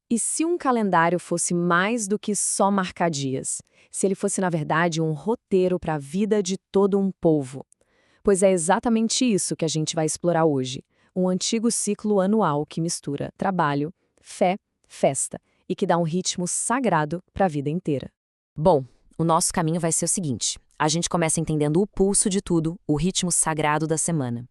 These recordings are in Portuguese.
E se um calendário fosse mais do que só marcar dias? Se ele fosse, na verdade, um roteiro para a vida de todo um povo? Pois é exatamente isso que a gente vai explorar hoje. Um antigo ciclo anual que mistura trabalho, fé, festa e que dá um ritmo sagrado para a vida inteira. Bom, o nosso caminho vai ser o seguinte: a gente começa entendendo o pulso de tudo, o ritmo sagrado da semana.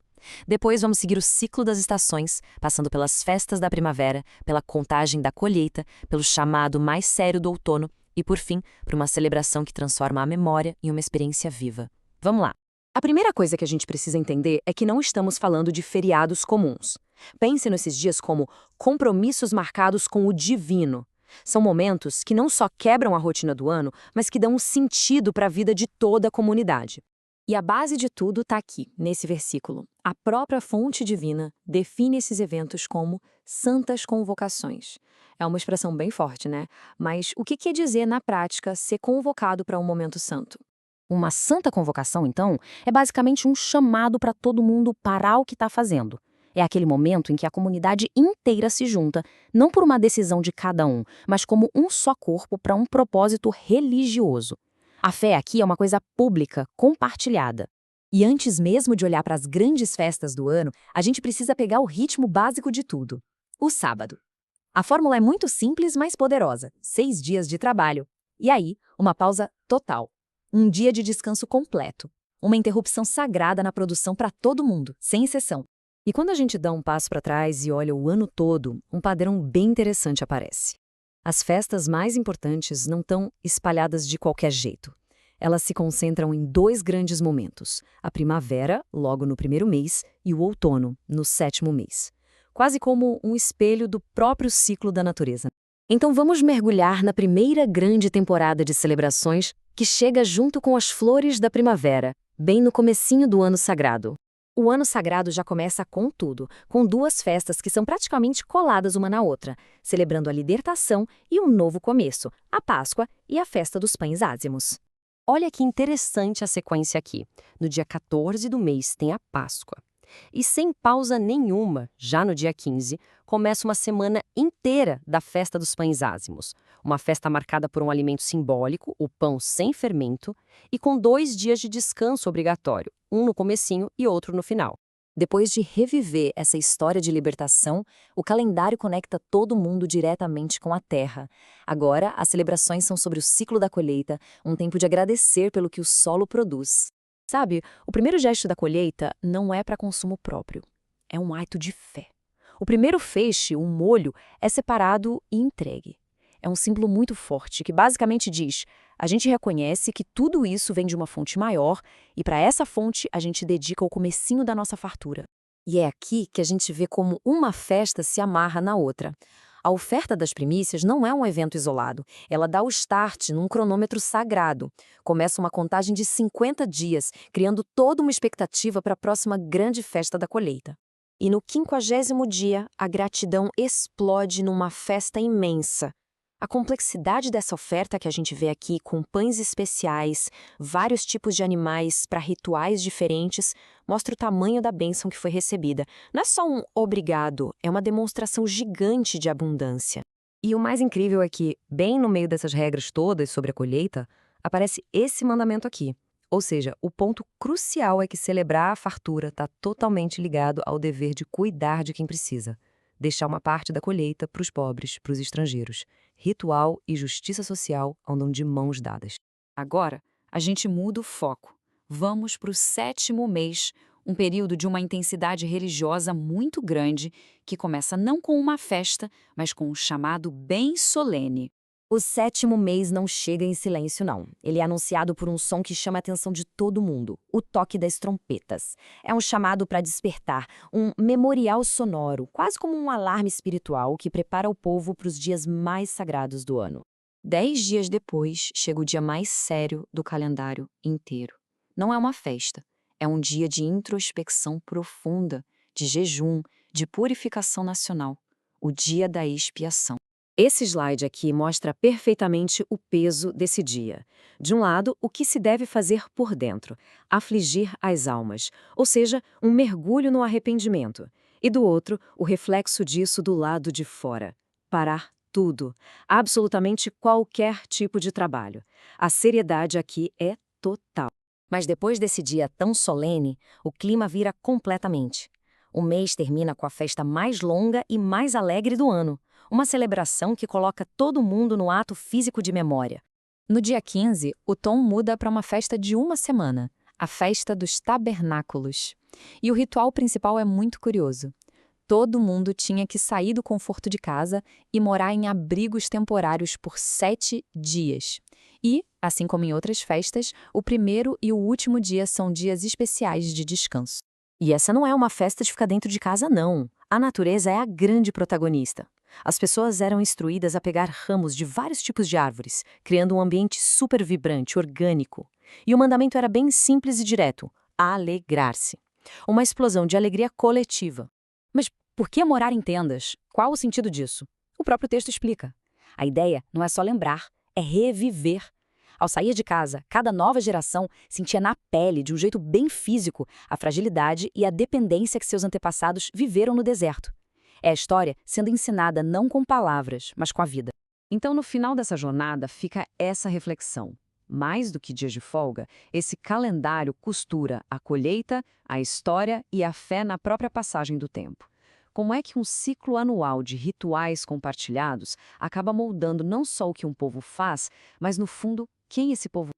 Depois vamos seguir o ciclo das estações, passando pelas festas da primavera, pela contagem da colheita, pelo chamado mais sério do outono e, por fim, por uma celebração que transforma a memória em uma experiência viva. Vamos lá! A primeira coisa que a gente precisa entender é que não estamos falando de feriados comuns. Pense nesses dias como compromissos marcados com o divino. São momentos que não só quebram a rotina do ano, mas que dão um sentido para a vida de toda a comunidade. E a base de tudo está aqui, nesse versículo. A própria fonte divina define esses eventos como santas convocações. É uma expressão bem forte, né? Mas o que quer dizer, na prática, ser convocado para um momento santo? Uma santa convocação, então, é basicamente um chamado para todo mundo parar o que está fazendo. É aquele momento em que a comunidade inteira se junta, não por uma decisão de cada um, mas como um só corpo para um propósito religioso. A fé aqui é uma coisa pública, compartilhada. E antes mesmo de olhar para as grandes festas do ano, a gente precisa pegar o ritmo básico de tudo: o sábado. A fórmula é muito simples, mas poderosa: 6 dias de trabalho. E aí, uma pausa total. Um dia de descanso completo. Uma interrupção sagrada na produção para todo mundo, sem exceção. E quando a gente dá um passo para trás e olha o ano todo, um padrão bem interessante aparece. As festas mais importantes não estão espalhadas de qualquer jeito. Elas se concentram em dois grandes momentos: a primavera, logo no primeiro mês, e o outono, no sétimo mês. Quase como um espelho do próprio ciclo da natureza. Então vamos mergulhar na primeira grande temporada de celebrações que chega junto com as flores da primavera, bem no comecinho do ano sagrado. O ano sagrado já começa com tudo, com duas festas que são praticamente coladas uma na outra, celebrando a libertação e um novo começo, a Páscoa e a festa dos pães ázimos. Olha que interessante a sequência aqui. No dia 14 do mês tem a Páscoa. E sem pausa nenhuma, já no dia 15, começa uma semana inteira da festa dos pães ázimos. Uma festa marcada por um alimento simbólico, o pão sem fermento, e com 2 dias de descanso obrigatório, um no comecinho e outro no final. Depois de reviver essa história de libertação, o calendário conecta todo mundo diretamente com a terra. Agora, as celebrações são sobre o ciclo da colheita, um tempo de agradecer pelo que o solo produz. Sabe, o primeiro gesto da colheita não é para consumo próprio. É um ato de fé. O primeiro feixe, um molho, é separado e entregue. É um símbolo muito forte que basicamente diz: a gente reconhece que tudo isso vem de uma fonte maior e para essa fonte a gente dedica o comecinho da nossa fartura. E é aqui que a gente vê como uma festa se amarra na outra. A oferta das primícias não é um evento isolado. Ela dá o start num cronômetro sagrado. Começa uma contagem de 50 dias, criando toda uma expectativa para a próxima grande festa da colheita. E no 50º dia, a gratidão explode numa festa imensa. A complexidade dessa oferta que a gente vê aqui, com pães especiais, vários tipos de animais para rituais diferentes, mostra o tamanho da bênção que foi recebida. Não é só um obrigado, é uma demonstração gigante de abundância. E o mais incrível é que, bem no meio dessas regras todas sobre a colheita, aparece esse mandamento aqui. Ou seja, o ponto crucial é que celebrar a fartura está totalmente ligado ao dever de cuidar de quem precisa. Deixar uma parte da colheita para os pobres, para os estrangeiros. Ritual e justiça social andam de mãos dadas. Agora, a gente muda o foco. Vamos para o 7º mês, um período de uma intensidade religiosa muito grande, que começa não com uma festa, mas com um chamado bem solene. O 7º mês não chega em silêncio, não. Ele é anunciado por um som que chama a atenção de todo mundo: o toque das trompetas. É um chamado para despertar, um memorial sonoro, quase como um alarme espiritual que prepara o povo para os dias mais sagrados do ano. 10 dias depois, chega o dia mais sério do calendário inteiro. Não é uma festa, é um dia de introspecção profunda, de jejum, de purificação nacional, o dia da expiação. Esse slide aqui mostra perfeitamente o peso desse dia. De um lado, o que se deve fazer por dentro, afligir as almas, ou seja, um mergulho no arrependimento. E do outro, o reflexo disso do lado de fora, parar tudo, absolutamente qualquer tipo de trabalho. A seriedade aqui é total. Mas depois desse dia tão solene, o clima vira completamente. O mês termina com a festa mais longa e mais alegre do ano, uma celebração que coloca todo mundo no ato físico de memória. No dia 15, o tom muda para uma festa de uma semana, a festa dos tabernáculos. E o ritual principal é muito curioso. Todo mundo tinha que sair do conforto de casa e morar em abrigos temporários por 7 dias. E, assim como em outras festas, o primeiro e o último dia são dias especiais de descanso. E essa não é uma festa de ficar dentro de casa, não. A natureza é a grande protagonista. As pessoas eram instruídas a pegar ramos de vários tipos de árvores, criando um ambiente super vibrante, orgânico. E o mandamento era bem simples e direto: alegrar-se. Uma explosão de alegria coletiva. Mas por que morar em tendas? Qual o sentido disso? O próprio texto explica. A ideia não é só lembrar, é reviver. Ao sair de casa, cada nova geração sentia na pele, de um jeito bem físico, a fragilidade e a dependência que seus antepassados viveram no deserto. É a história sendo ensinada não com palavras, mas com a vida. Então, no final dessa jornada, fica essa reflexão. Mais do que dias de folga, esse calendário costura a colheita, a história e a fé na própria passagem do tempo. Como é que um ciclo anual de rituais compartilhados acaba moldando não só o que um povo faz, mas, no fundo, quem esse povo